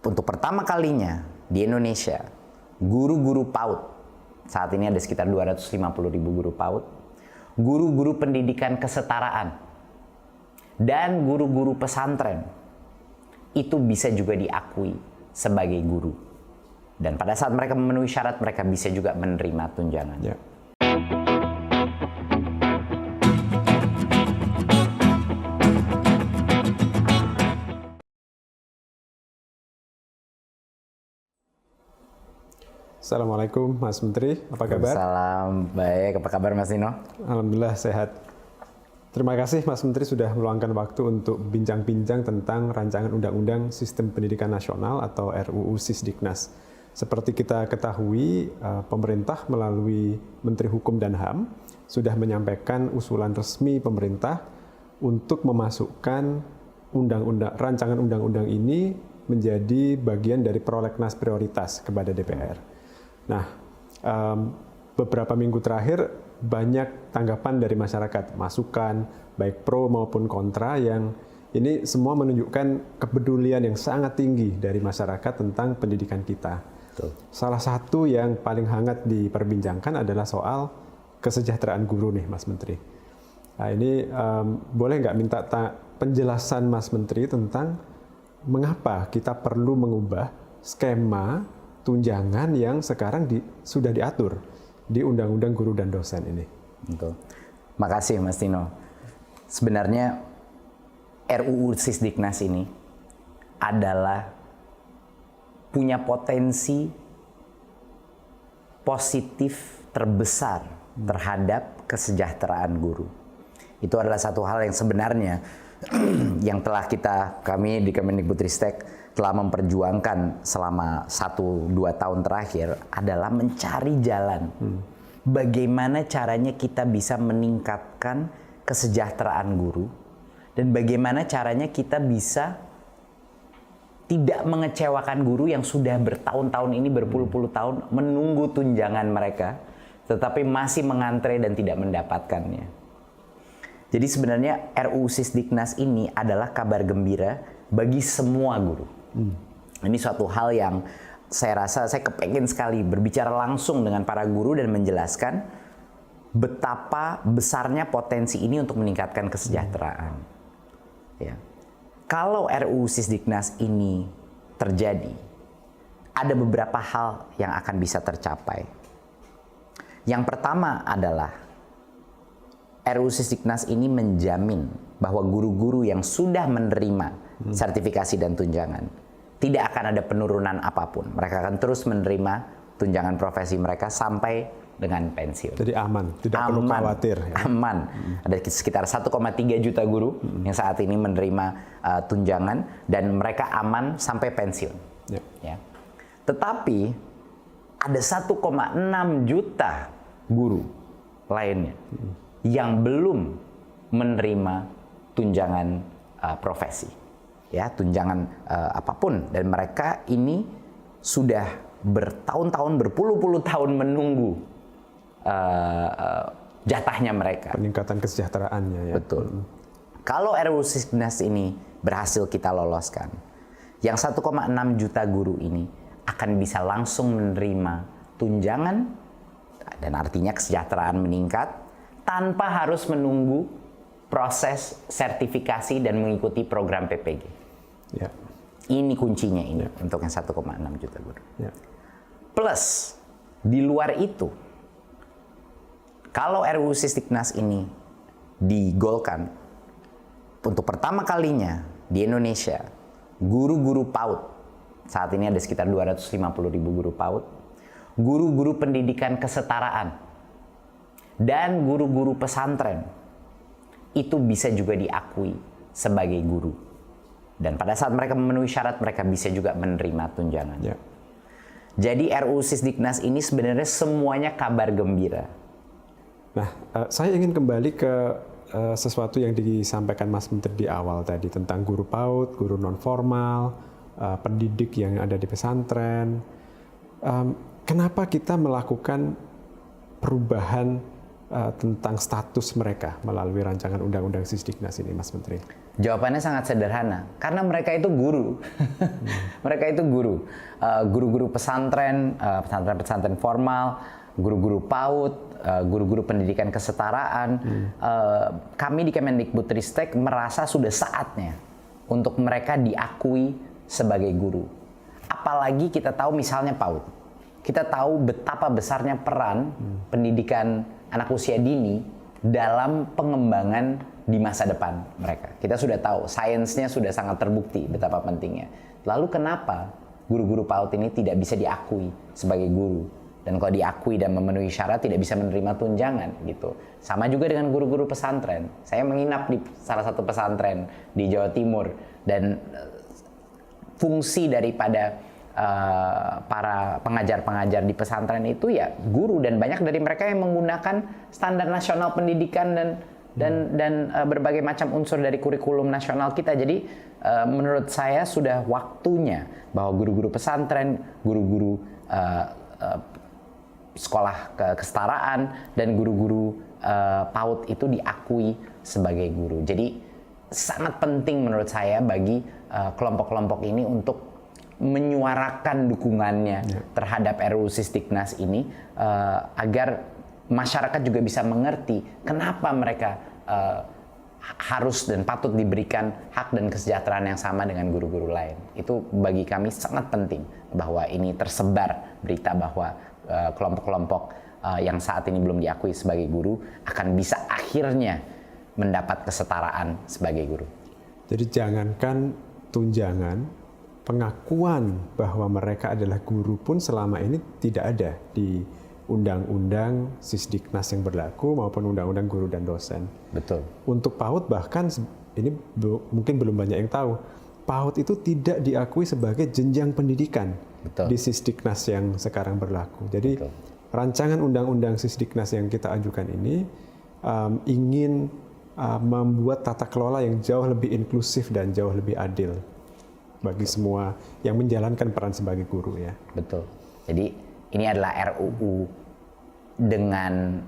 untuk pertama kalinya di Indonesia, guru-guru PAUD, saat ini ada sekitar 250.000 guru PAUD, guru-guru pendidikan kesetaraan, dan guru-guru pesantren, itu bisa juga diakui sebagai guru. Dan pada saat mereka memenuhi syarat, mereka bisa juga menerima tunjangan. Ya. Assalamualaikum Mas Menteri, apa kabar? Salam, baik. Apa kabar Mas Nino? Alhamdulillah sehat. Terima kasih Mas Menteri sudah meluangkan waktu untuk bincang-bincang tentang rancangan Undang-Undang Sistem Pendidikan Nasional atau RUU Sisdiknas. Seperti kita ketahui, pemerintah melalui Menteri Hukum dan HAM sudah menyampaikan usulan resmi pemerintah untuk memasukkan rancangan undang-undang ini menjadi bagian dari prolegnas prioritas kepada DPR. Nah, beberapa minggu terakhir banyak tanggapan dari masyarakat, masukan baik pro maupun kontra, yang ini semua menunjukkan kepedulian yang sangat tinggi dari masyarakat tentang pendidikan kita. Betul. Salah satu yang paling hangat diperbincangkan adalah soal kesejahteraan guru nih, Mas Menteri. Nah, ini boleh nggak minta penjelasan Mas Menteri tentang mengapa kita perlu mengubah skema tunjangan yang sekarang sudah diatur di Undang-Undang Guru dan Dosen ini. Betul. Makasih Mas Tino. Sebenarnya RUU Sisdiknas ini adalah punya potensi positif terbesar terhadap kesejahteraan guru. Itu adalah satu hal yang sebenarnya yang telah kami di Kemendikbudristek telah memperjuangkan selama 1-2 tahun terakhir, adalah mencari jalan. Bagaimana caranya kita bisa meningkatkan kesejahteraan guru, dan bagaimana caranya kita bisa tidak mengecewakan guru yang sudah bertahun-tahun ini, berpuluh-puluh tahun menunggu tunjangan mereka, tetapi masih mengantre dan tidak mendapatkannya. Jadi sebenarnya RUU Sisdiknas ini adalah kabar gembira bagi semua guru. Ini suatu hal yang saya rasa saya kepengen sekali berbicara langsung dengan para guru dan menjelaskan betapa besarnya potensi ini untuk meningkatkan kesejahteraan. Ya. Kalau RUU Sisdiknas ini terjadi, ada beberapa hal yang akan bisa tercapai. Yang pertama adalah RUU Sisdiknas ini menjamin bahwa guru-guru yang sudah menerima sertifikasi dan tunjangan tidak akan ada penurunan apapun. Mereka akan terus menerima tunjangan profesi mereka sampai dengan pensiun. Jadi aman, tidak perlu khawatir. Ya? Aman. Ada sekitar 1,3 juta guru yang saat ini menerima tunjangan, dan mereka aman sampai pensiun. Ya. Ya. Tetapi ada 1,6 juta guru lainnya yang belum menerima tunjangan profesi. Ya, tunjangan apapun, dan mereka ini sudah bertahun-tahun, berpuluh-puluh tahun menunggu jatahnya mereka. Peningkatan kesejahteraannya ya. Betul. Kalau RUU Sisdiknas ini berhasil kita loloskan, yang 1,6 juta guru ini akan bisa langsung menerima tunjangan, dan artinya kesejahteraan meningkat tanpa harus menunggu proses sertifikasi dan mengikuti program PPG. Ya. Ini kuncinya ini untuk yang 1,6 juta guru. Ya. Plus, di luar itu, kalau RUU Sisdiknas ini digolkan, untuk pertama kalinya di Indonesia, guru-guru PAUD, saat ini ada sekitar 250.000 guru PAUD, guru-guru pendidikan kesetaraan, dan guru-guru pesantren, itu bisa juga diakui sebagai guru. Dan pada saat mereka memenuhi syarat, mereka bisa juga menerima tunjangan. Ya. Jadi RUU Sisdiknas ini sebenarnya semuanya kabar gembira. Nah, saya ingin kembali ke sesuatu yang disampaikan Mas Menteri di awal tadi tentang guru PAUD, guru non-formal, pendidik yang ada di pesantren. Kenapa kita melakukan perubahan tentang status mereka melalui rancangan Undang-Undang Sisdiknas ini, Mas Menteri? Jawabannya sangat sederhana, karena mereka itu guru. Mereka itu guru. Guru-guru pesantren, pesantren-pesantren formal, guru-guru PAUD, guru-guru pendidikan kesetaraan. Kami di Kemendikbudristek merasa sudah saatnya untuk mereka diakui sebagai guru. Apalagi kita tahu misalnya PAUD. Kita tahu betapa besarnya peran pendidikan anak usia dini dalam pengembangan di masa depan mereka. Kita sudah tahu, sainsnya sudah sangat terbukti betapa pentingnya. Lalu kenapa guru-guru PAUD ini tidak bisa diakui sebagai guru? Dan kalau diakui dan memenuhi syarat tidak bisa menerima tunjangan gitu. Sama juga dengan guru-guru pesantren. Saya menginap di salah satu pesantren di Jawa Timur dan fungsi daripada para pengajar-pengajar di pesantren itu ya guru, dan banyak dari mereka yang menggunakan standar nasional pendidikan dan berbagai macam unsur dari kurikulum nasional kita. Jadi menurut saya sudah waktunya bahwa guru-guru pesantren, guru-guru sekolah kesetaraan dan guru-guru PAUD itu diakui sebagai guru. Jadi sangat penting menurut saya bagi kelompok-kelompok ini untuk menyuarakan dukungannya terhadap RUU Sisdiknas ini agar masyarakat juga bisa mengerti kenapa mereka harus dan patut diberikan hak dan kesejahteraan yang sama dengan guru-guru lain. Itu bagi kami sangat penting bahwa ini tersebar berita bahwa kelompok-kelompok yang saat ini belum diakui sebagai guru akan bisa akhirnya mendapat kesetaraan sebagai guru. Jadi jangankan tunjangan, pengakuan bahwa mereka adalah guru pun selama ini tidak ada di undang-undang Sisdiknas yang berlaku maupun undang-undang guru dan dosen. Betul. Untuk PAUD bahkan ini mungkin belum banyak yang tahu, PAUD itu tidak diakui sebagai jenjang pendidikan. Betul. Di Sisdiknas yang sekarang berlaku. Jadi betul, rancangan undang-undang Sisdiknas yang kita ajukan ini ingin membuat tata kelola yang jauh lebih inklusif dan jauh lebih adil bagi semua yang menjalankan peran sebagai guru ya. Betul. Jadi ini adalah RUU dengan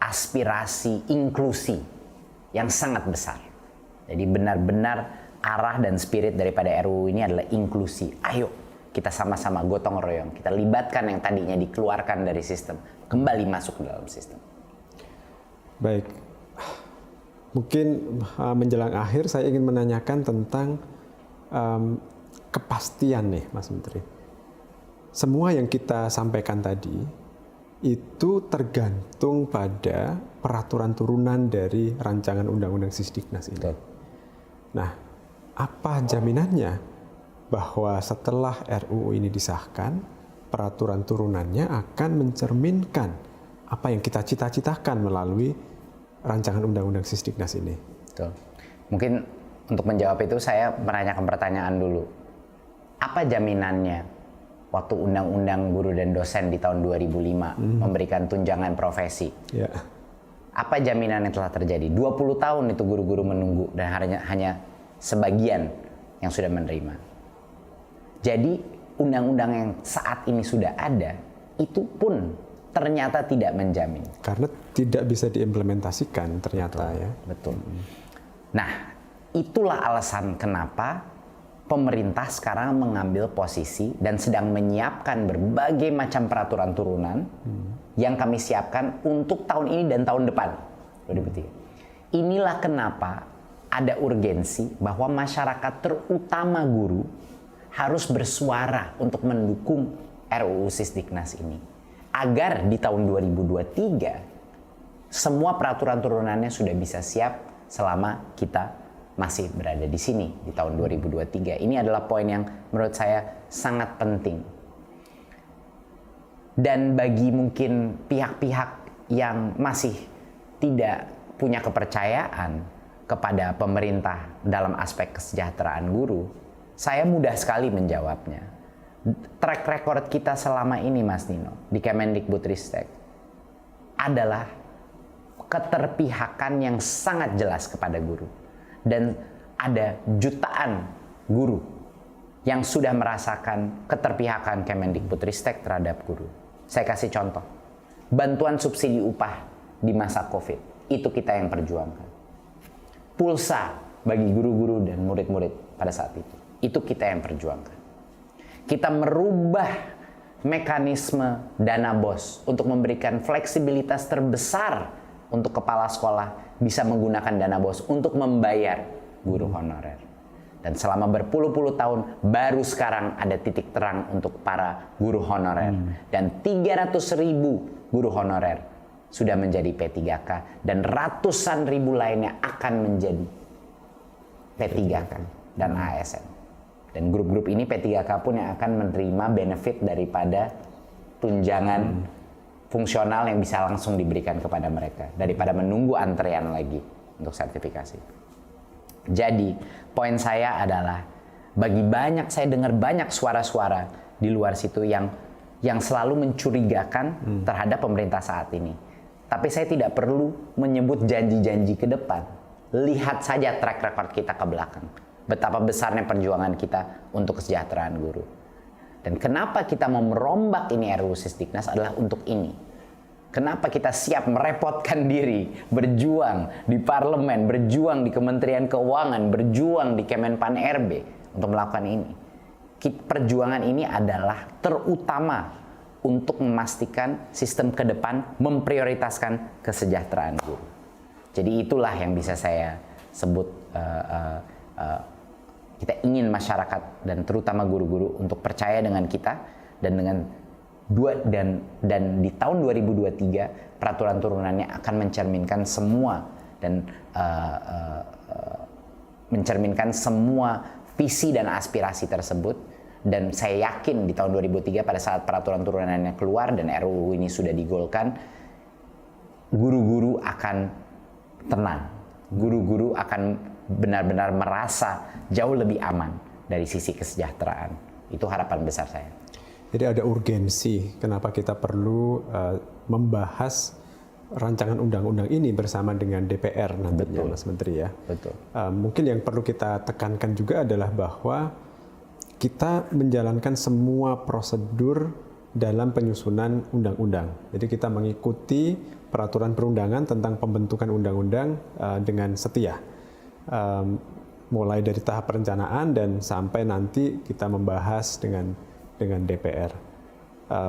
aspirasi inklusi yang sangat besar. Jadi benar-benar arah dan spirit daripada RUU ini adalah inklusi. Ayo kita sama-sama gotong royong, kita libatkan yang tadinya dikeluarkan dari sistem, kembali masuk ke dalam sistem. Baik. Mungkin menjelang akhir saya ingin menanyakan tentang kepastian nih Mas Menteri. Semua yang kita sampaikan tadi itu tergantung pada peraturan turunan dari rancangan undang-undang Sisdiknas ini. Nah, apa jaminannya bahwa setelah RUU ini disahkan, peraturan turunannya akan mencerminkan apa yang kita cita-citakan melalui rancangan undang-undang Sisdiknas ini? Betul. Mungkin untuk menjawab itu saya menanyakan pertanyaan dulu. Apa jaminannya waktu undang-undang guru dan dosen di tahun 2005 memberikan tunjangan profesi? Ya. Apa jaminan yang telah terjadi? 20 tahun itu guru-guru menunggu dan hanya sebagian yang sudah menerima. Jadi undang-undang yang saat ini sudah ada itu pun ternyata tidak menjamin. Karena tidak bisa diimplementasikan ternyata. Betul, ya. Betul. Nah, itulah alasan kenapa pemerintah sekarang mengambil posisi dan sedang menyiapkan berbagai macam peraturan turunan yang kami siapkan untuk tahun ini dan tahun depan, 2023. Inilah kenapa ada urgensi bahwa masyarakat terutama guru harus bersuara untuk mendukung RUU Sisdiknas ini. Agar di tahun 2023 semua peraturan turunannya sudah bisa siap selama kita masih berada di sini di tahun 2023. Ini adalah poin yang menurut saya sangat penting. Dan bagi mungkin pihak-pihak yang masih tidak punya kepercayaan kepada pemerintah dalam aspek kesejahteraan guru, saya mudah sekali menjawabnya. Track record kita selama ini, Mas Nino, di Kemendikbudristek adalah keterpihakan yang sangat jelas kepada guru. Dan ada jutaan guru yang sudah merasakan keterpihakan Kemendikbudristek terhadap guru. Saya kasih contoh. Bantuan subsidi upah di masa COVID, itu kita yang perjuangkan. pulsa bagi guru-guru dan murid-murid pada saat itu. Itu kita yang perjuangkan. Kita merubah mekanisme dana BOS untuk memberikan fleksibilitas terbesar untuk kepala sekolah bisa menggunakan dana BOS untuk membayar guru honorer. Dan selama berpuluh-puluh tahun baru sekarang ada titik terang untuk para guru honorer. Dan 300.000 guru honorer sudah menjadi P3K dan ratusan ribu lainnya akan menjadi P3K dan ASN. Dan grup-grup ini P3K pun yang akan menerima benefit daripada tunjangan fungsional yang bisa langsung diberikan kepada mereka daripada menunggu antrean lagi untuk sertifikasi. Jadi, poin saya adalah saya dengar banyak suara-suara di luar situ yang selalu mencurigakan terhadap pemerintah saat ini. Tapi saya tidak perlu menyebut janji-janji ke depan. Lihat saja track record kita ke belakang. Betapa besarnya perjuangan kita untuk kesejahteraan guru. Dan kenapa kita mau merombak ini RUU Sisdiknas adalah untuk ini. Kenapa kita siap merepotkan diri, berjuang di parlemen, berjuang di Kementerian Keuangan, berjuang di Kemenpan RB untuk melakukan ini. Perjuangan ini adalah terutama untuk memastikan sistem ke depan memprioritaskan kesejahteraan guru. Jadi itulah yang bisa saya sebut kita ingin masyarakat dan terutama guru-guru untuk percaya dengan kita dan di tahun 2023 peraturan turunannya akan mencerminkan semua dan mencerminkan semua visi dan aspirasi tersebut. Dan saya yakin di tahun 2003 pada saat peraturan turunannya keluar dan RUU ini sudah digolkan, guru-guru akan tenang. Guru-guru akan benar-benar merasa jauh lebih aman dari sisi kesejahteraan. Itu harapan besar saya. Jadi ada urgensi kenapa kita perlu membahas rancangan undang-undang ini bersama dengan DPR nantinya, Mas Menteri ya. Betul. Mungkin yang perlu kita tekankan juga adalah bahwa kita menjalankan semua prosedur dalam penyusunan undang-undang. Jadi kita mengikuti peraturan perundangan tentang pembentukan undang-undang dengan setia. Mulai dari tahap perencanaan dan sampai nanti kita membahas dengan DPR.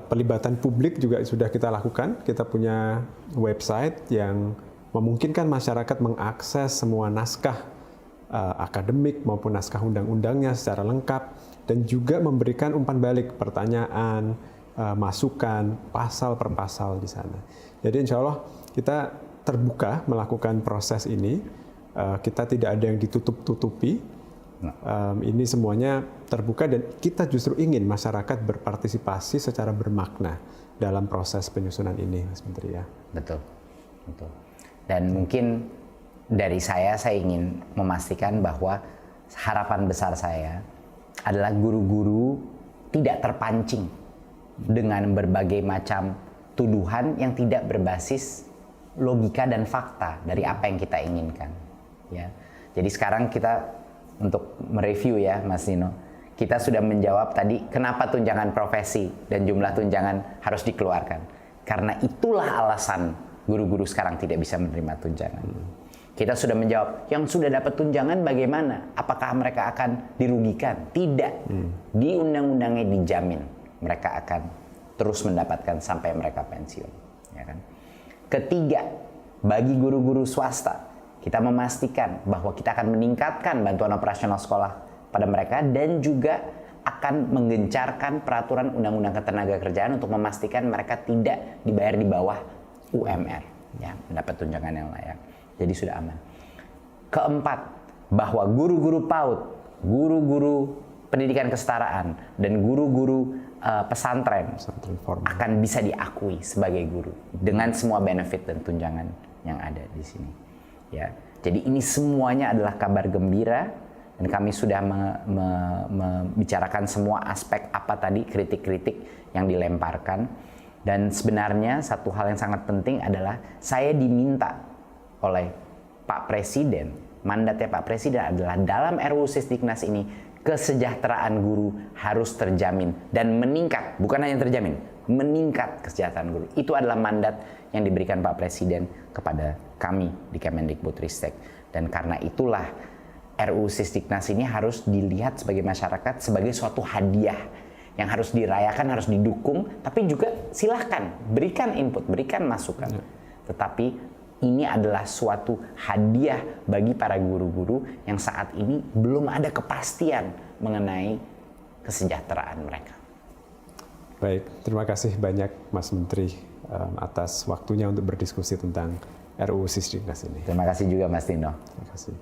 Pelibatan publik juga sudah kita lakukan. Kita punya website yang memungkinkan masyarakat mengakses semua naskah akademik maupun naskah undang-undangnya secara lengkap dan juga memberikan umpan balik pertanyaan, masukan, pasal per pasal di sana. Jadi insya Allah kita terbuka melakukan proses ini. Kita tidak ada yang ditutup-tutupi. Ini semuanya terbuka dan kita justru ingin masyarakat berpartisipasi secara bermakna dalam proses penyusunan ini, Mas Menteri ya. Betul. Dan mungkin dari saya ingin memastikan bahwa harapan besar saya adalah guru-guru tidak terpancing dengan berbagai macam tuduhan yang tidak berbasis logika dan fakta dari apa yang kita inginkan. Ya, jadi sekarang kita untuk mereview ya, Mas Nino, kita sudah menjawab tadi kenapa tunjangan profesi dan jumlah tunjangan harus dikeluarkan. Karena itulah alasan guru-guru sekarang tidak bisa menerima tunjangan. Kita sudah menjawab, yang sudah dapat tunjangan bagaimana? Apakah mereka akan dirugikan? Tidak. Di undang-undangnya dijamin mereka akan terus mendapatkan sampai mereka pensiun. Ya kan? Ketiga, bagi guru-guru swasta, kita memastikan bahwa kita akan meningkatkan bantuan operasional sekolah pada mereka dan juga akan menggencarkan peraturan undang-undang ketenagakerjaan untuk memastikan mereka tidak dibayar di bawah UMR, ya, mendapat tunjangan yang layak. Jadi sudah aman. Keempat, bahwa guru-guru PAUD, guru-guru pendidikan kesetaraan, dan guru-guru pesantren akan bisa diakui sebagai guru dengan semua benefit dan tunjangan yang ada di sini. Ya, jadi ini semuanya adalah kabar gembira dan kami sudah membicarakan semua aspek apa tadi kritik-kritik yang dilemparkan. Dan sebenarnya satu hal yang sangat penting adalah saya diminta oleh Pak Presiden, mandatnya Pak Presiden adalah dalam RUU Sisdiknas ini kesejahteraan guru harus terjamin dan meningkat, bukan hanya terjamin, meningkat kesejahteraan guru. Itu adalah mandat yang diberikan Pak Presiden kepada kami di Kemendikbudristek. Dan karena itulah RUU Sisdiknas ini harus dilihat sebagai masyarakat sebagai suatu hadiah yang harus dirayakan, harus didukung, tapi juga silahkan berikan input, berikan masukan. Tetapi ini adalah suatu hadiah bagi para guru-guru yang saat ini belum ada kepastian mengenai kesejahteraan mereka. Baik, terima kasih banyak Mas Menteri atas waktunya untuk berdiskusi tentang RUU Sisdiknas ini. Terima kasih juga Mas Tino. Terima kasih.